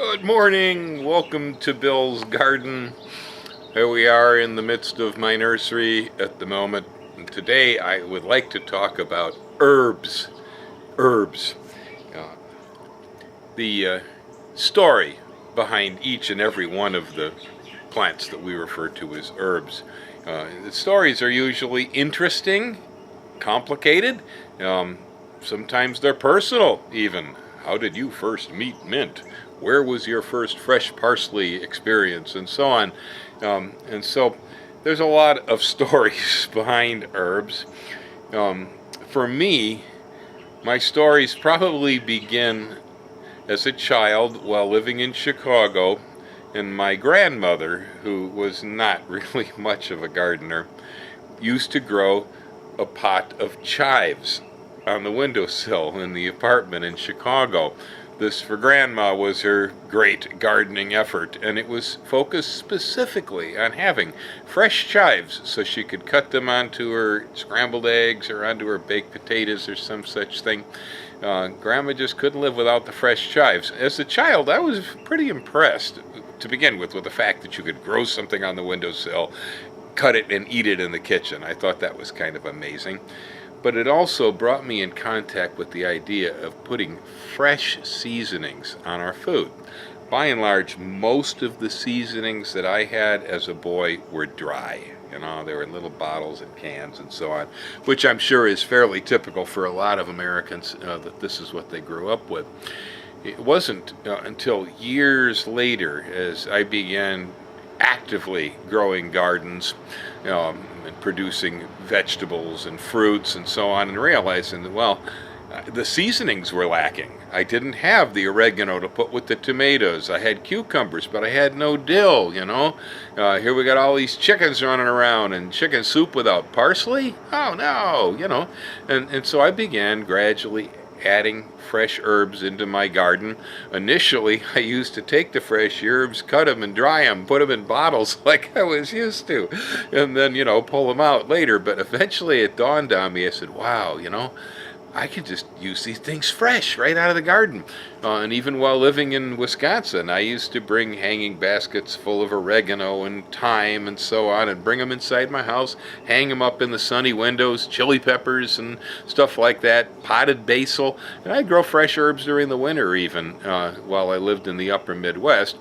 Good morning. Welcome to Bill's Garden. Here we are in the midst of my nursery at the moment. And today I would like to talk about herbs. Herbs. Uh, the story behind each and every one of the plants that we refer to as herbs. The stories are usually interesting, complicated. Sometimes they're personal even. How did you first meet mint? Where was your first fresh parsley experience? And so on. And so there's a lot of stories behind herbs. For me, my stories probably begin as a child while living in Chicago, and my grandmother, who was not really much of a gardener, used to grow a pot of chives on the windowsill in the apartment in Chicago. This, for Grandma, was her great gardening effort, and it was focused specifically on having fresh chives so she could cut them onto her scrambled eggs or onto her baked potatoes or some such thing. Grandma just couldn't live without the fresh chives. As a child, I was pretty impressed, to begin with the fact that you could grow something on the windowsill, cut it, and eat it in the kitchen. I thought that was kind of amazing. But it also brought me in contact with the idea of putting fresh seasonings on our food. By and large, most of the seasonings that I had as a boy were dry. They were in little bottles and cans and so on, which I'm sure is fairly typical for a lot of Americans, that this is what they grew up with. It wasn't until years later, as I began actively growing gardens, and producing vegetables and fruits and so on, and realizing that, the seasonings were lacking. I didn't have the oregano to put with the tomatoes. I had cucumbers, but I had no dill, Here we got all these chickens running around, and chicken soup without parsley? Oh no, And so I began gradually adding fresh herbs into my garden. Initially, I used to take the fresh herbs, cut them and dry them, put them in bottles like I was used to, and then, pull them out later. But eventually it dawned on me, I said, wow, I could just use these things fresh right out of the garden. And even while living in Wisconsin, I used to bring hanging baskets full of oregano and thyme and so on, and bring them inside my house, hang them up in the sunny windows, chili peppers and stuff like that, potted basil. And I'd grow fresh herbs during the winter even, while I lived in the upper Midwest.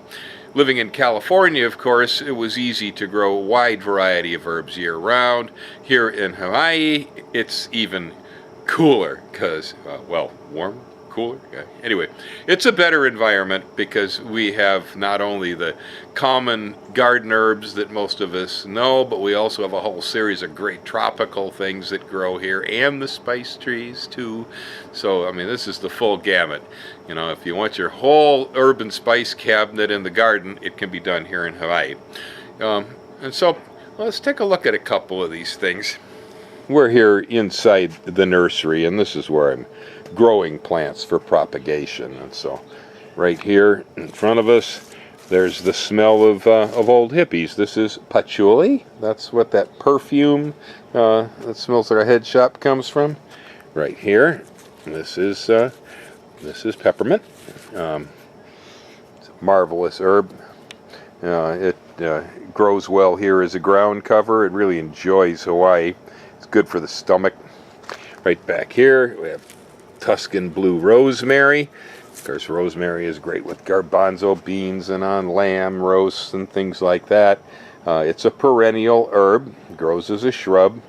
Living in California, of course, it was easy to grow a wide variety of herbs year-round. Here in Hawaii, it's even cooler because, warm, cooler. Anyway, it's a better environment because we have not only the common garden herbs that most of us know, but we also have a whole series of great tropical things that grow here, and the spice trees too. So, this is the full gamut. If you want your whole herb and spice cabinet in the garden, it can be done here in Hawaii. And so, let's take a look at a couple of these things. We're here inside the nursery, and this is where I'm growing plants for propagation. And so right here in front of us, there's the smell of old hippies. This is patchouli. That's what that perfume that smells like a head shop comes from. Right here, this is peppermint. It's a marvelous herb. It grows well here as a ground cover. It really enjoys Hawaii. Good for the stomach. Right back here we have Tuscan blue rosemary. Of course, rosemary is great with garbanzo beans and on lamb roasts and things like that. It's a perennial herb, grows as a shrub.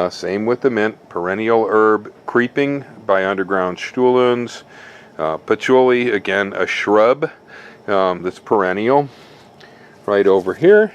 Same with the mint, perennial herb, creeping by underground stulons. Patchouli, again, a shrub that's perennial. Right over here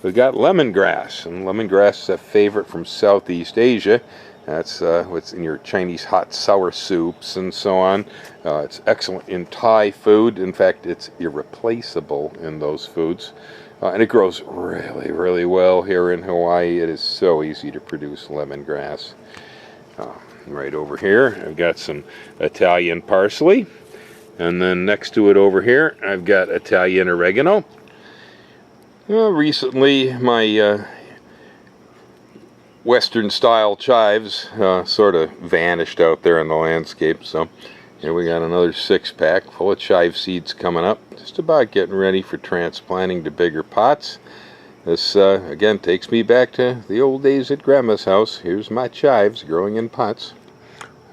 we've got lemongrass, and lemongrass is a favorite from Southeast Asia. That's what's in your Chinese hot sour soups and so on. It's excellent in Thai food. In fact, it's irreplaceable in those foods. And it grows really, really well here in Hawaii. It is so easy to produce lemongrass. Right over here, I've got some Italian parsley. And then next to it over here, I've got Italian oregano. Recently, my Western-style chives sort of vanished out there in the landscape, so Here we got another 6-pack full of chive seeds coming up. Just about getting ready for transplanting to bigger pots. This, again, takes me back to the old days at Grandma's house. Here's my chives growing in pots.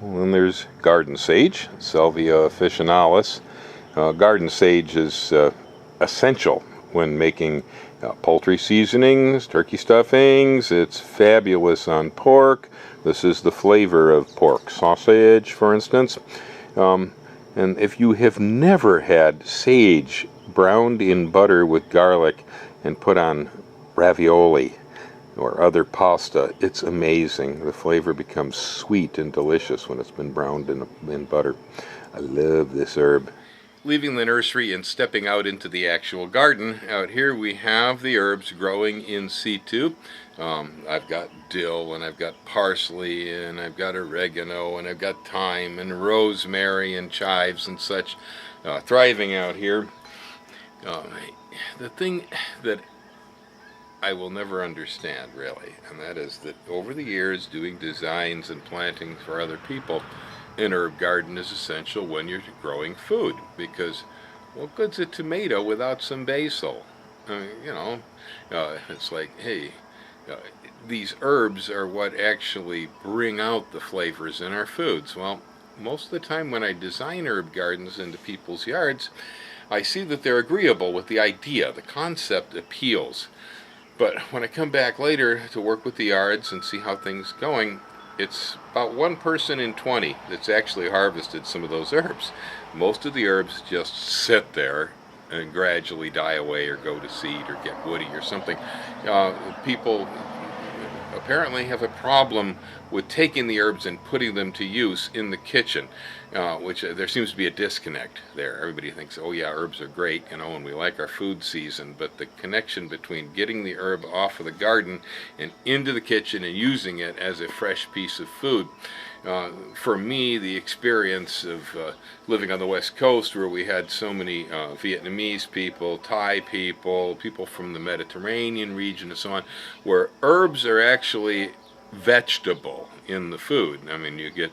And then there's garden sage, Salvia officinalis. Garden sage is essential when making poultry seasonings, turkey stuffings. It's fabulous on pork. This is the flavor of pork sausage, for instance. And if you have never had sage browned in butter with garlic and put on ravioli or other pasta, it's amazing. The flavor becomes sweet and delicious when it's been browned in butter. I love this herb. Leaving the nursery and stepping out into the actual garden, out here we have the herbs growing in situ. I've got dill, and I've got parsley, and I've got oregano, and I've got thyme, and rosemary, and chives, and such thriving out here. The thing that I will never understand, really, and that is that over the years, doing designs and plantings for other people, an herb garden is essential when you're growing food, because what good's a tomato without some basil? It's like, hey, these herbs are what actually bring out the flavors in our foods. Well, most of the time when I design herb gardens into people's yards, I see that they're agreeable with the idea. The concept appeals. But when I come back later to work with the yards and see how things are going, it's about 1 person in 20 that's actually harvested some of those herbs. Most of the herbs just sit there and gradually die away or go to seed or get woody or something. People apparently have a problem with taking the herbs and putting them to use in the kitchen, which there seems to be a disconnect there. Everybody thinks, oh yeah, herbs are great, and we like our food season, but the connection between getting the herb off of the garden and into the kitchen and using it as a fresh piece of food. For me, the experience of living on the West Coast, where we had so many Vietnamese people, Thai people, people from the Mediterranean region and so on, where herbs are actually vegetable in the food. I mean, you get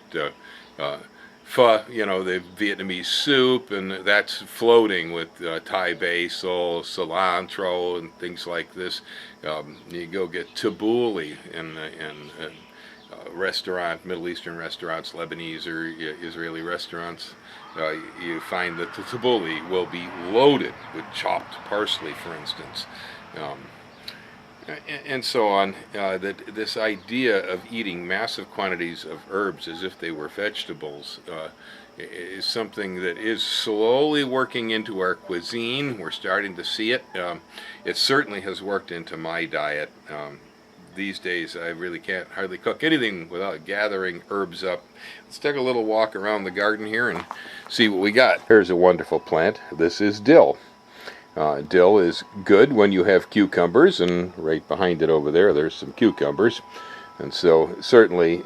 pho, the Vietnamese soup, and that's floating with Thai basil, cilantro, and things like this. You go get tabbouleh in restaurant, Middle Eastern restaurants, Lebanese or Israeli restaurants. You find that the tabbouleh will be loaded with chopped parsley, for instance. And so on, that this idea of eating massive quantities of herbs as if they were vegetables is something that is slowly working into our cuisine. We're starting to see it. It certainly has worked into my diet. These days I really can't hardly cook anything without gathering herbs up. Let's take a little walk around the garden here and see what we got. Here's a wonderful plant. This is dill. Dill is good when you have cucumbers, and right behind it over there's some cucumbers. And so certainly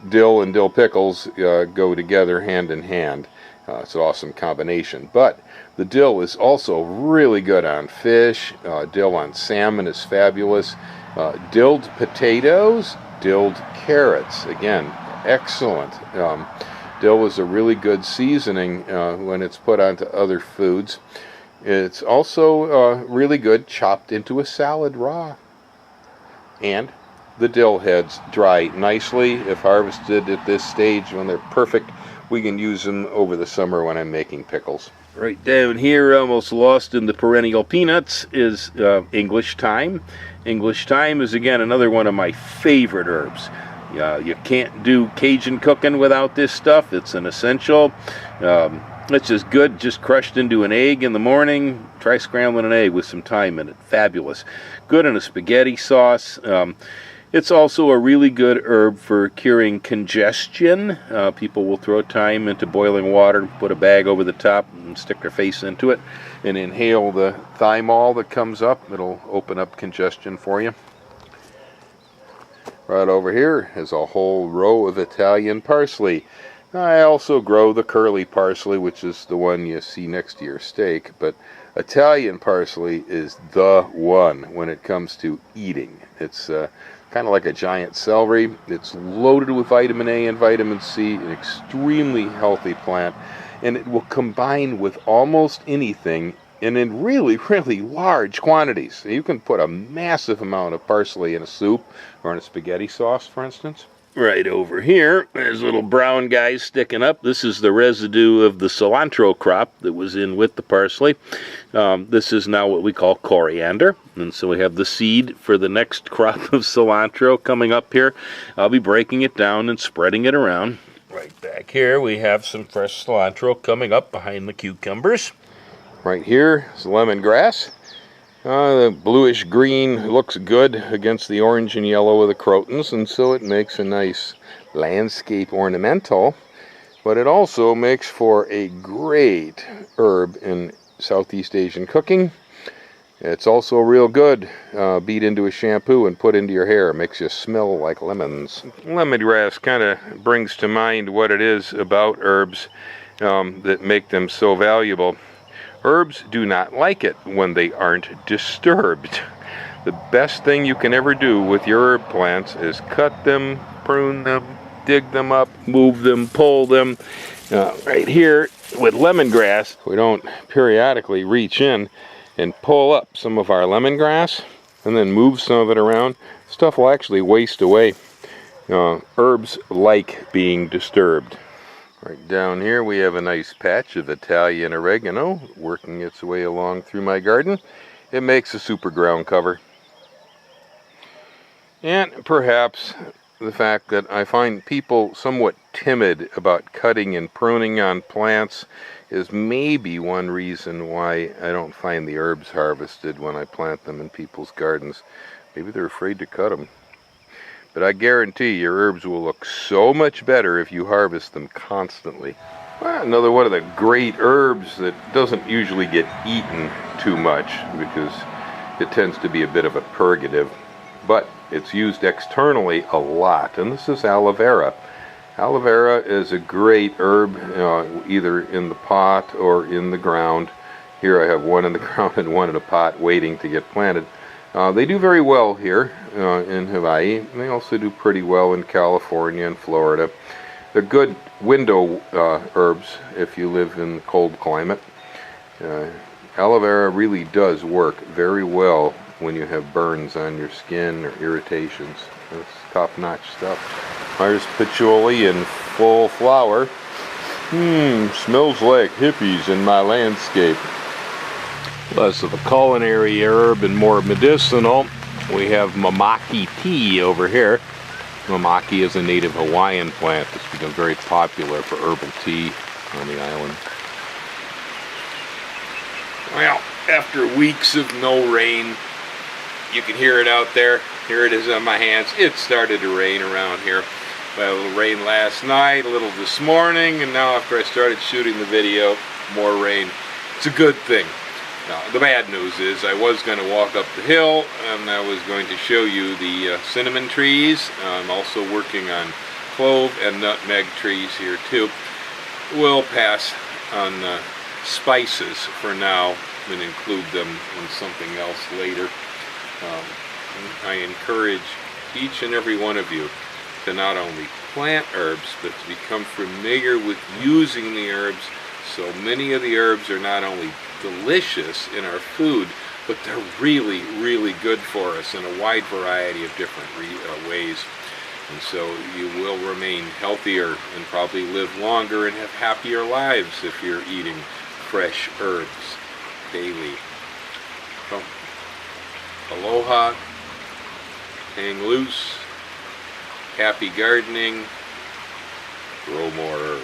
dill and dill pickles go together hand in hand. It's an awesome combination. But the dill is also really good on fish. Dill on salmon is fabulous. Dilled potatoes, dilled carrots, again, excellent. Dill is a really good seasoning when it's put onto other foods. It's also really good chopped into a salad raw. And the dill heads dry nicely. If harvested at this stage when they're perfect, we can use them over the summer when I'm making pickles. Right down here, almost lost in the perennial peanuts, is English thyme. English thyme is, again, another one of my favorite herbs. You can't do Cajun cooking without this stuff. It's an essential. It's just good, just crushed into an egg in the morning. Try scrambling an egg with some thyme in it. Fabulous. Good in a spaghetti sauce. It's also a really good herb for curing congestion. People will throw thyme into boiling water, put a bag over the top, and stick their face into it, and inhale the thymol that comes up. It'll open up congestion for you. Right over here is a whole row of Italian parsley. I also grow the curly parsley, which is the one you see next to your steak, but Italian parsley is the one when it comes to eating. It's kind of like a giant celery. It's loaded with vitamin A and vitamin C, an extremely healthy plant, and it will combine with almost anything and in really, really large quantities. You can put a massive amount of parsley in a soup or in a spaghetti sauce, for instance. Right over here, there's little brown guys sticking up. This is the residue of the cilantro crop that was in with the parsley. This is now what we call coriander. And so we have the seed for the next crop of cilantro coming up here. I'll be breaking it down and spreading it around. Right back here, we have some fresh cilantro coming up behind the cucumbers. Right here is lemongrass. The bluish green looks good against the orange and yellow of the crotons, and so it makes a nice landscape ornamental, but it also makes for a great herb in Southeast Asian cooking. It's also real good. Beat into a shampoo and put into your hair. It makes you smell like lemons. Lemongrass kind of brings to mind what it is about herbs that make them so valuable. Herbs do not like it when they aren't disturbed. The best thing you can ever do with your herb plants is cut them, prune them, dig them up, move them, pull them. Right here with lemongrass, we don't periodically reach in and pull up some of our lemongrass and then move some of it around. Stuff will actually waste away. Herbs like being disturbed. Right down here we have a nice patch of Italian oregano working its way along through my garden. It makes a super ground cover. And perhaps the fact that I find people somewhat timid about cutting and pruning on plants is maybe one reason why I don't find the herbs harvested when I plant them in people's gardens. Maybe they're afraid to cut them. But I guarantee your herbs will look so much better if you harvest them constantly. Well, another one of the great herbs that doesn't usually get eaten too much because it tends to be a bit of a purgative, but it's used externally a lot, and this is aloe vera. Aloe vera is a great herb, either in the pot or in the ground. Here I have one in the ground and one in a pot waiting to get planted. They do very well here in Hawaii. They also do pretty well in California and Florida. They're good window herbs if you live in the cold climate. Aloe vera really does work very well when you have burns on your skin or irritations. It's top-notch stuff. There's patchouli in full flower. Smells like hippies in my landscape. Less of a culinary herb and more medicinal, we have mamaki tea over here. Mamaki is a native Hawaiian plant that's become very popular for herbal tea on the island. Well, after weeks of no rain, you can hear it out there. Here it is on my hands. It started to rain around here. We had a little rain last night, a little this morning, and now after I started shooting the video, more rain. It's a good thing. Now, the bad news is I was going to walk up the hill and I was going to show you the cinnamon trees. I'm also working on clove and nutmeg trees here too. We'll pass on spices for now and include them in something else later. I encourage each and every one of you to not only plant herbs, but to become familiar with using the herbs. So many of the herbs are not only delicious in our food, but they're really, really good for us in a wide variety of different ways. And so you will remain healthier and probably live longer and have happier lives if you're eating fresh herbs daily. So, aloha, hang loose, happy gardening, grow more herbs.